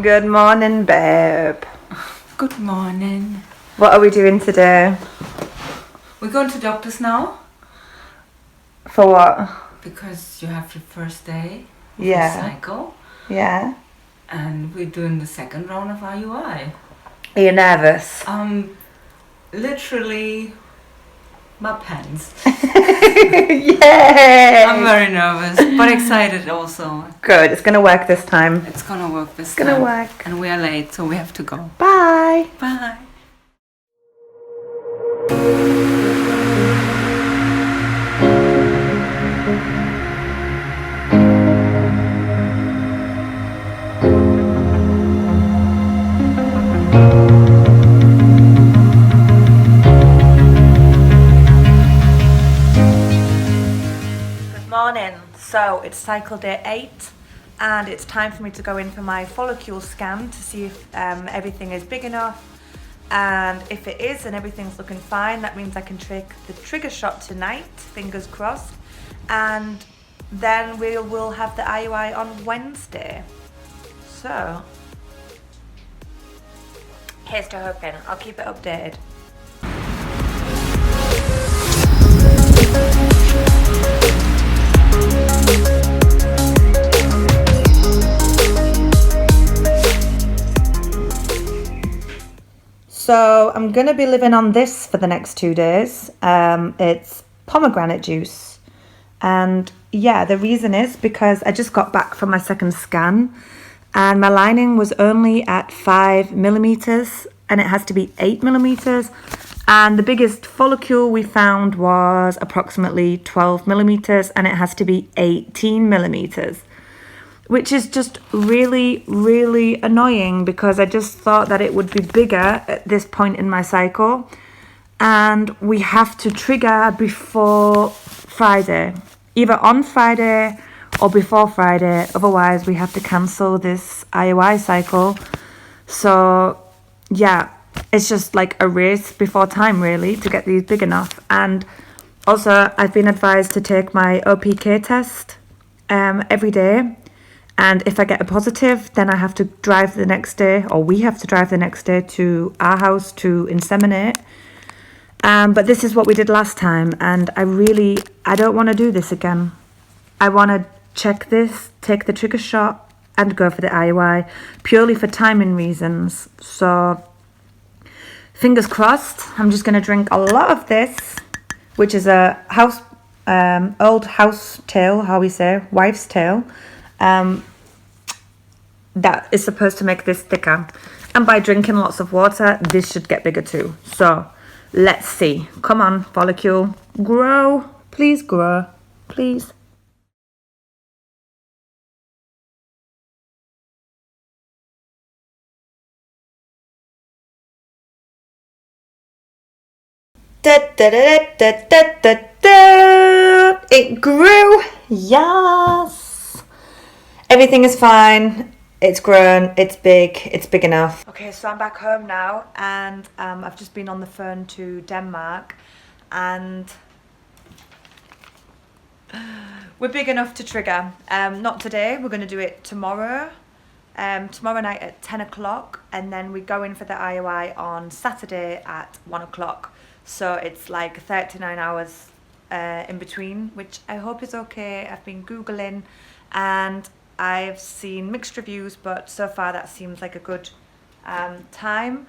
Good morning, babe. Good morning. What are we doing today? We're going to doctors now For what? because you have your first day of Yeah. your cycle, Yeah. and we're doing the second round of IUI. Are you nervous? Literally my pants. Yay! I'm very nervous, but excited also. Good. It's gonna work this time. It's gonna work this It's gonna time. work. And we are late, so we have to go. Bye. Bye. Good morning. So it's cycle day 8 and it's time for me to go in for my follicle scan to see if everything is big enough, and if it is and everything's looking fine, that means I can take the trigger shot tonight, fingers crossed, and then we will have the IUI on Wednesday. So here's to hoping. I'll keep it updated. So I'm going to be living on this for the next 2 days. It's pomegranate juice. And yeah, the reason is because I just got back from my second scan and my lining was only at 5 millimeters and it has to be 8 millimeters. And the biggest follicle we found was approximately 12 millimeters and it has to be 18 millimeters. Which is just really, really annoying because I just thought that it would be bigger at this point in my cycle. And we have to trigger before Friday, either on Friday or before Friday. Otherwise, we have to cancel this IUI cycle. So, yeah, it's just like a race before time, really, to get these big enough. And also, I've been advised to take my OPK test every day. And if I get a positive, then I have to drive the next day, or we have to drive the next day to our house to inseminate. But this is what we did last time, and I don't want to do this again. I want to check this, take the trigger shot, and go for the IUI, purely for timing reasons. So, fingers crossed. I'm just going to drink a lot of this, which is a old house tale, how we say, wife's tale. That is supposed to make this thicker, and by drinking lots of water this should get bigger too. So let's see. Come on, follicle, grow, please grow, please. Da, da, da, da, da, da, da. It grew. Yes, everything is fine. It's grown, it's big enough. Okay, so I'm back home now, and I've just been on the phone to Denmark, and we're big enough to trigger. Not today, we're going to do it tomorrow. Tomorrow night at 10 o'clock, and then we go in for the IUI on Saturday at 1 o'clock. So it's like 39 hours in between, which I hope is okay. I've been Googling, and I've seen mixed reviews, but so far that seems like a good time.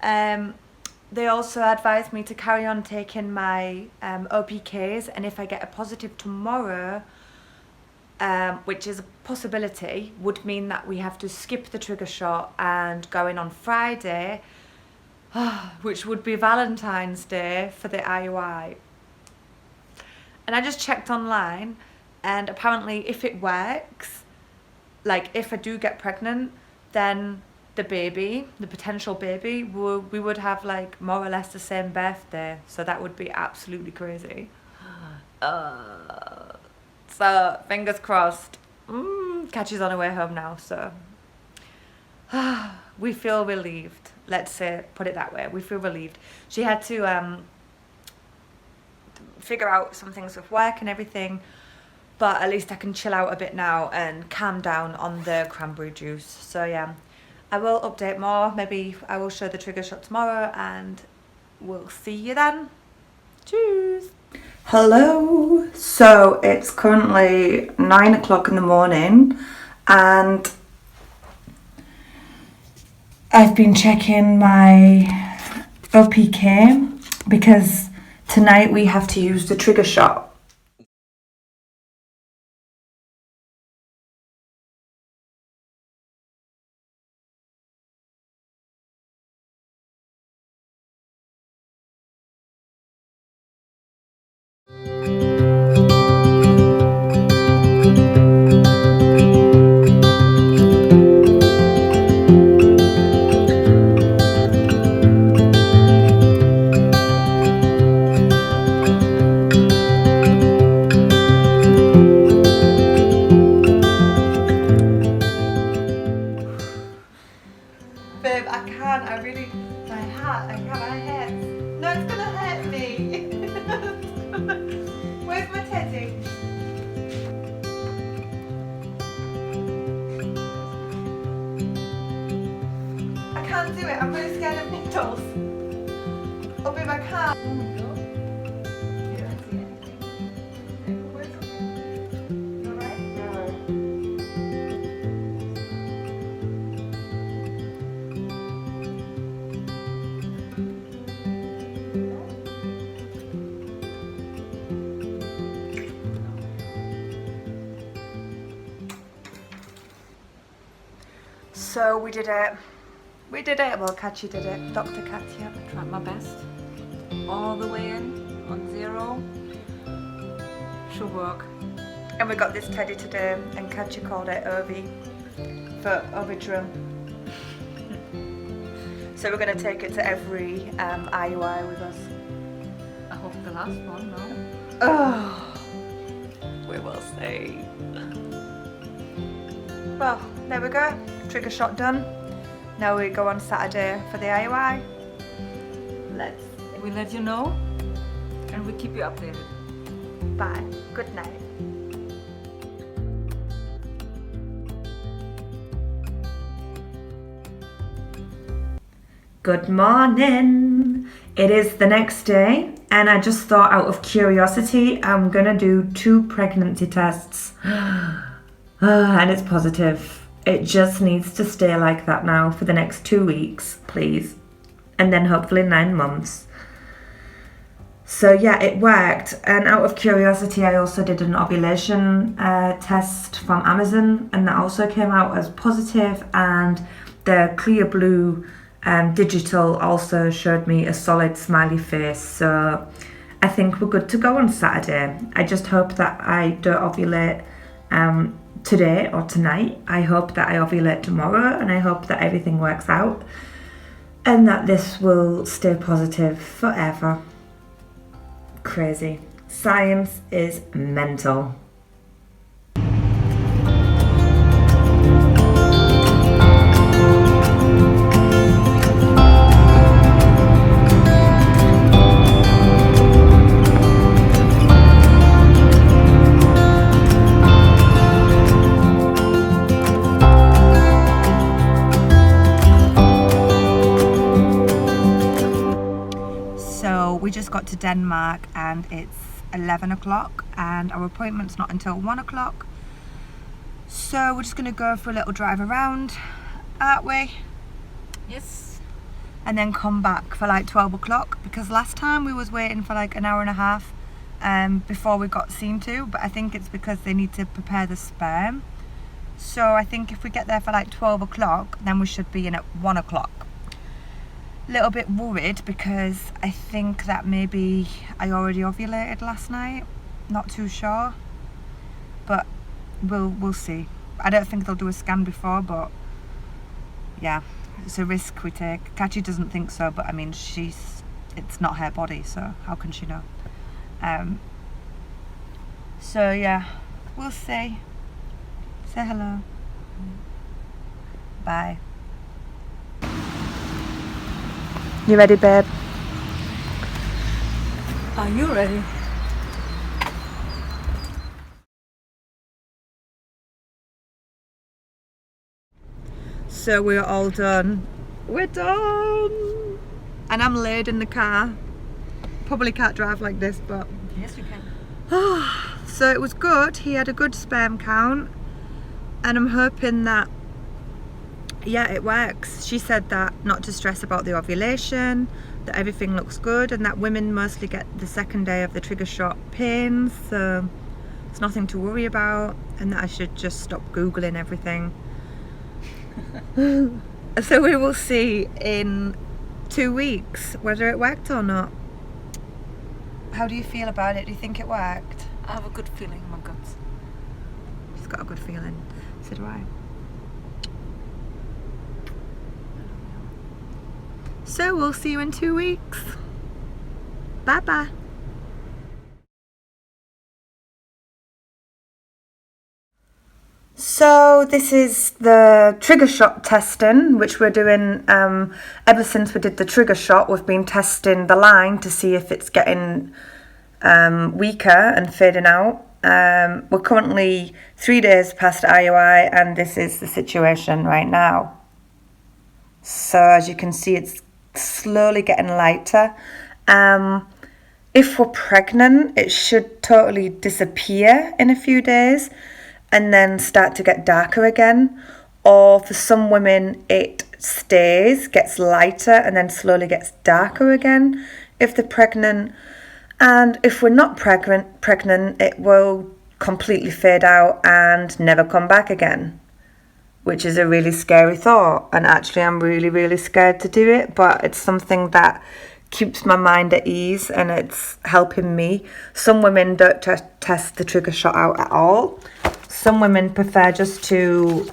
They also advised me to carry on taking my OPKs, and if I get a positive tomorrow, which is a possibility, would mean that we have to skip the trigger shot and go in on Friday, which would be Valentine's Day for the IUI. And I just checked online, and apparently if it works, like if I do get pregnant, then the potential baby, we would have like more or less the same birthday. So that would be absolutely crazy. So fingers crossed. Katja's on her way home now, so we feel relieved. Let's say, put it that way. We feel relieved. She had to figure out some things with work and everything, but at least I can chill out a bit now and calm down on the cranberry juice. So yeah, I will update more. Maybe I will show the trigger shot tomorrow, and we'll see you then. Cheers. Hello. So it's currently 9 o'clock in the morning, and I've been checking my OPK because tonight we have to use the trigger shot. Babe, I can't, I really, my heart, I can't, my head. No, it's gonna hurt me. Where's my teddy? I can't do it, I'm really scared of needles. Oh babe, I can't. You don't see anything. Where's it? You alright? No. So we did it. We did it. Well, Katja did it. Dr. Katja. Tried my best. All the way in on 0. Should work. And we got this teddy today, and Katja called it Ovi for Ovidrum. So we're going to take it to every IUI with us. I hope the last one, no? Oh, we will see. Well, there we go. Trigger shot done. Now we go on Saturday for the IUI. We let you know and we keep you updated. Bye. Good night. Good morning. It is the next day, and I just thought, out of curiosity, I'm gonna do 2 pregnancy tests. And it's positive. It just needs to stay like that now for the next 2 weeks, please. And then hopefully 9 months. So yeah, it worked. And out of curiosity, I also did an ovulation test from Amazon, and that also came out as positive. And the clear blue digital also showed me a solid smiley face. So I think we're good to go on Saturday. I just hope that I don't ovulate today or tonight. I hope that I ovulate tomorrow, and I hope that everything works out and that this will stay positive forever. Crazy. Science is mental. We just got to Denmark and it's 11 o'clock and our appointment's not until 1 o'clock. So we're just going to go for a little drive around, aren't we? Yes. And then come back for like 12 o'clock, because last time we was waiting for like an hour and a half before we got seen to, but I think it's because they need to prepare the sperm. So I think if we get there for like 12 o'clock, then we should be in at 1 o'clock. Little bit worried because I think that maybe I already ovulated last night. Not too sure, but we'll see. I don't think they'll do a scan before, but yeah, it's a risk we take. Katja doesn't think so, but I mean, it's not her body, so how can she know? So yeah, we'll see. Say hello. Bye. You ready, babe? Are you ready? So we're all done. We're done! And I'm laid in the car. Probably can't drive like this, but... Yes, you can. So it was good. He had a good sperm count. And I'm hoping that, yeah, it works. She said that not to stress about the ovulation, that everything looks good, and that women mostly get the second day of the trigger shot pains, so it's nothing to worry about, and that I should just stop Googling everything. So we will see in 2 weeks whether it worked or not. How do you feel about it? Do you think it worked? I have a good feeling in my guts. She's got a good feeling. So do I. So we'll see you in 2 weeks. Bye bye. So this is the trigger shot testing, which we're doing ever since we did the trigger shot. We've been testing the line to see if it's getting weaker and fading out. We're currently 3 days past IUI, and this is the situation right now. So as you can see, it's slowly getting lighter. If we're pregnant, it should totally disappear in a few days and then start to get darker again. Or for some women, it stays, gets lighter, and then slowly gets darker again if they're pregnant. And if we're not pregnant, it will completely fade out and never come back again, which is a really scary thought. And actually, I'm really, really scared to do it, but it's something that keeps my mind at ease and it's helping me. Some women don't test the trigger shot out at all. Some women prefer just to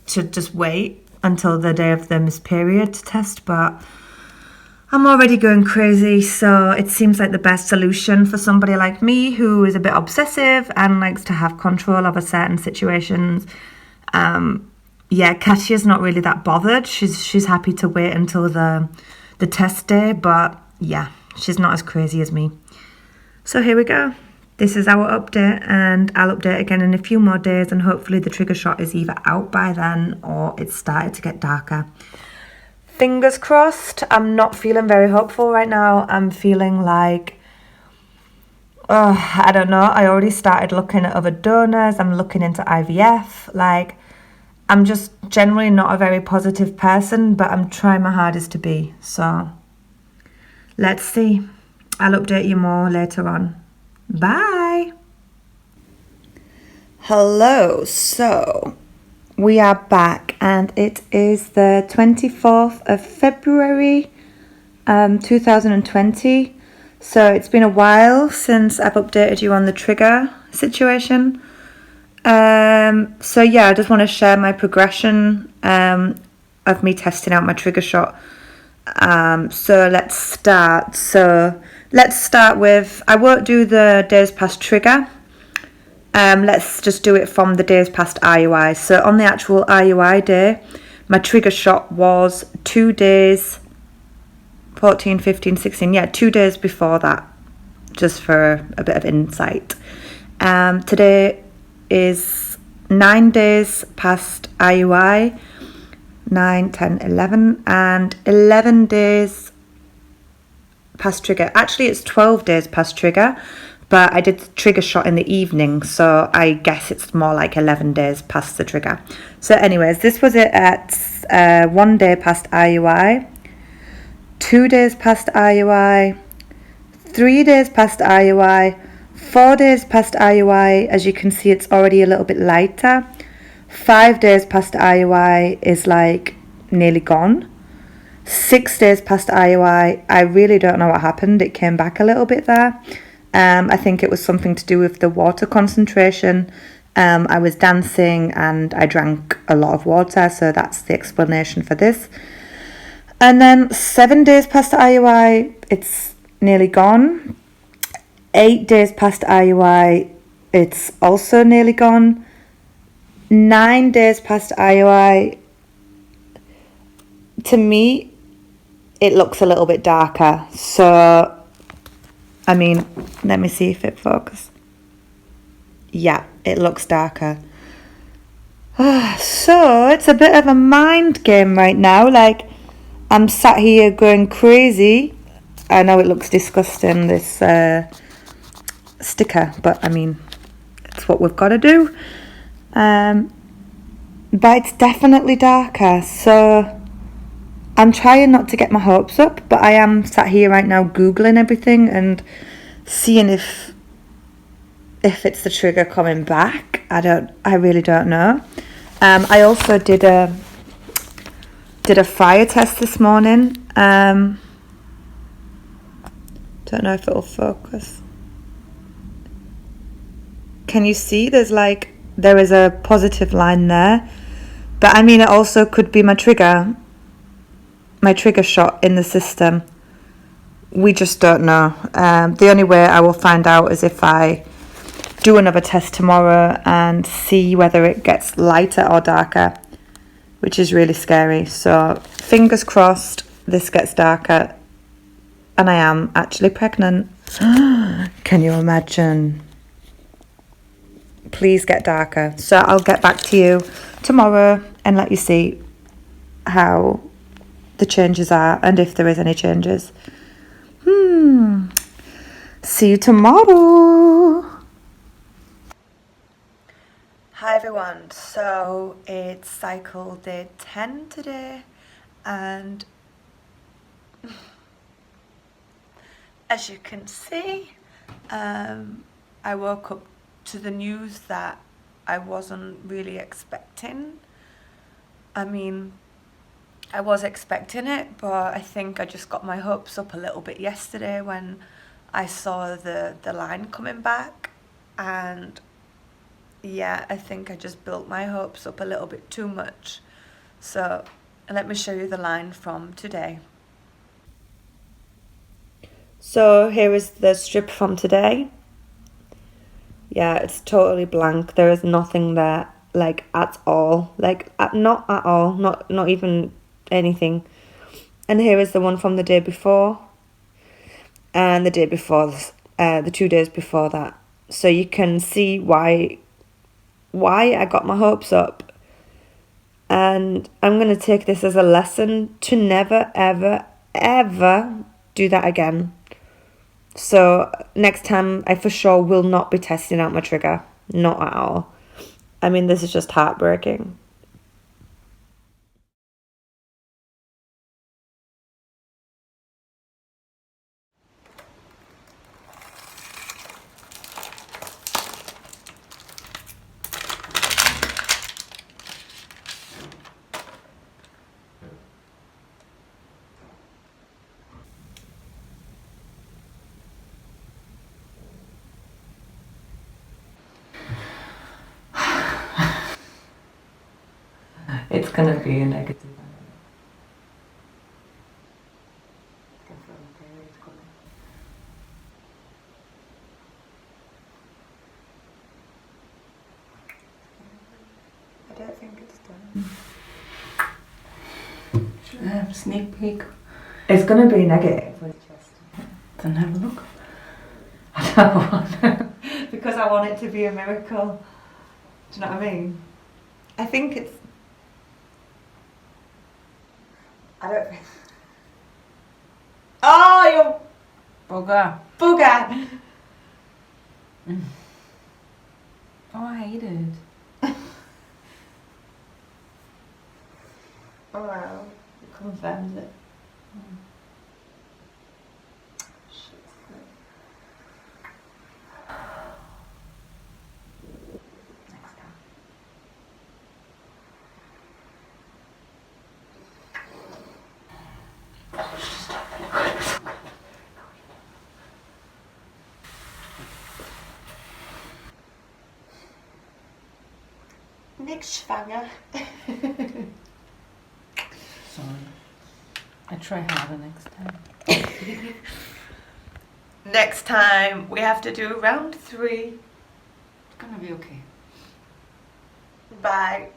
just wait until the day of the missed period to test, but I'm already going crazy, so it seems like the best solution for somebody like me who is a bit obsessive and likes to have control over certain situations. Yeah, Katja's not really that bothered. She's happy to wait until the test day, but yeah, she's not as crazy as me. So here we go. This is our update, and I'll update again in a few more days, and hopefully the trigger shot is either out by then or it's started to get darker. Fingers crossed. I'm not feeling very hopeful right now. I'm feeling like, I don't know. I already started looking at other donors. I'm looking into IVF. Like, I'm just generally not a very positive person, but I'm trying my hardest to be. So let's see. I'll update you more later on. Bye. Hello. So we are back, and it is the 24th of February 2020. So it's been a while since I've updated you on the trigger situation. So yeah, I just want to share my progression of me testing out my trigger shot. So let's start. Let's start with, I won't do the days past trigger. Let's just do it from the days past IUI. So on the actual IUI day, my trigger shot was 2 days, 14, 15, 16, 2 days before that, just for a bit of insight. Today is 9 days past IUI, 9, 10, 11, and 11 days past trigger. Actually, it's 12 days past trigger, but I did the trigger shot in the evening, so I guess it's more like 11 days past the trigger. So anyways, this was it at 1 day past IUI, 2 days past IUI, 3 days past IUI, 4 days past IUI. As you can see, it's already a little bit lighter. 5 days past IUI is like nearly gone. 6 days past IUI, I really don't know what happened. It came back a little bit there. I think it was something to do with the water concentration. I was dancing and I drank a lot of water, so that's the explanation for this. And then 7 days past IUI, it's nearly gone. 8 days past IUI, it's also nearly gone. 9 days past IUI, to me, it looks a little bit darker. So, I mean, let me see if it focuses. Yeah, it looks darker. So it's a bit of a mind game right now. Like, I'm sat here going crazy. I know it looks disgusting, this sticker, but I mean, it's what we've got to do. But it's definitely darker, so I'm trying not to get my hopes up, but I am sat here right now Googling everything and seeing if it's the trigger coming back. I really don't know. I also did a fire test this morning. Don't know if it'll focus. Can you see there is a positive line there, but I mean it also could be my trigger shot in the system. We just don't know. The only way I will find out is if I do another test tomorrow and see whether it gets lighter or darker, which is really scary. So fingers crossed this gets darker and I am actually pregnant. Can you imagine? Please get darker. So I'll get back to you tomorrow and let you see how the changes are and if there is any changes. See you tomorrow. Hi everyone. So it's cycle day 10 today, and as you can see, I woke up to the news that I wasn't really expecting. I mean, I was expecting it, but I think I just got my hopes up a little bit yesterday when I saw the line coming back, and yeah, I think I just built my hopes up a little bit too much. So let me show you the line from today. So here is the strip from today. Yeah, it's totally blank. There is nothing there, like, at all. Like, not at all. Not even anything. And here is the one from the day before. And the day before, the 2 days before that. So you can see why I got my hopes up. And I'm going to take this as a lesson to never, ever, ever do that again. So next time I for sure will not be testing out my trigger. Not at all. I mean, this is just heartbreaking. It's going to be a negative. I don't think it's done. Should I have a sneak peek? It's going to be negative. Then have a look. I don't want because I want it to be a miracle. Do you know what I mean? I think it's... I don't think... Oh, you Bugger. bugger! Oh, I hate it. Oh wow, it confirms it. Niks schwanger. Sorry. I try harder next time. Next time we have to do round 3. It's gonna be okay. Bye.